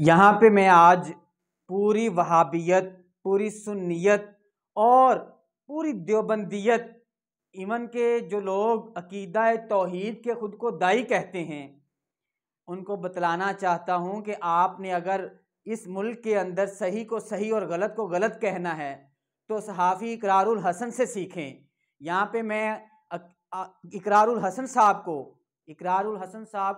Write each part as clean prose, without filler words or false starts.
यहाँ पे मैं आज पूरी वहाबियत, पूरी सुन्नियत और पूरी देवबंदियत, इवन के जो लोग अकीदा तौहीद के ख़ुद को दाई कहते हैं, उनको बतलाना चाहता हूँ कि आपने अगर इस मुल्क के अंदर सही को सही और गलत को गलत कहना है तो सहाफ़ी इकरारुल हसन से सीखें। यहाँ पे मैं इकरारुल हसन साहब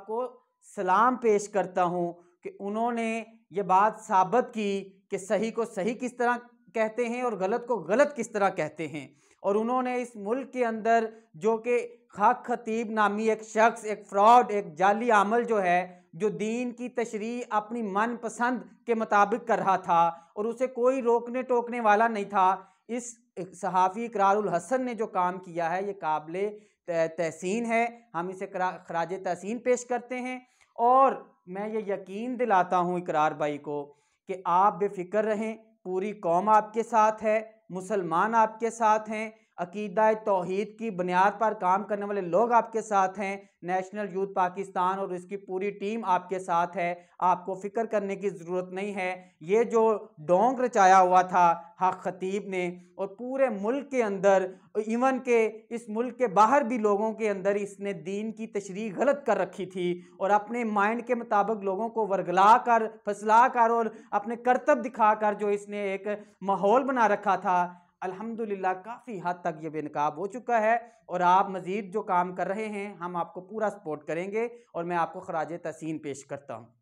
को सलाम पेश करता हूँ कि उन्होंने ये बात साबित की कि सही को सही किस तरह कहते हैं और गलत को गलत किस तरह कहते हैं। और उन्होंने इस मुल्क के अंदर जो कि खाक खतीब नामी एक शख्स, एक फ्रॉड, एक जाली अमल जो है, जो दीन की तशरीह अपनी मनपसंद के मुताबिक कर रहा था और उसे कोई रोकने टोकने वाला नहीं था, इस सहाफ़ी इकरारुल हसन ने जो काम किया है ये काबिल तहसीन है। हम इसे खराज तहसीन पेश करते हैं और मैं ये यकीन दिलाता हूँ इकरार भाई को कि आप बेफिक्र रहें, पूरी कौम आपके साथ है, मुसलमान आपके साथ हैं, अकीदा तौहीद की बुनियाद पर काम करने वाले लोग आपके साथ हैं, नेशनल यूथ पाकिस्तान और इसकी पूरी टीम आपके साथ है। आपको फ़िक्र करने की ज़रूरत नहीं है। ये जो ढोंग रचाया हुआ था हक खतीब ने और पूरे मुल्क के अंदर, इवन के इस मुल्क के बाहर भी लोगों के अंदर इसने दीन की तशरीह गलत कर रखी थी और अपने माइंड के मुताबिक लोगों को वर्गला कर, फसला कर और अपने करतब दिखाकर जो इसने एक माहौल बना रखा था, अल्हम्दुलिल्लाह काफ़ी हद तक ये बेनकाब हो चुका है। और आप मज़ीद जो काम कर रहे हैं हम आपको पूरा सपोर्ट करेंगे और मैं आपको खराज तहसीन पेश करता हूँ।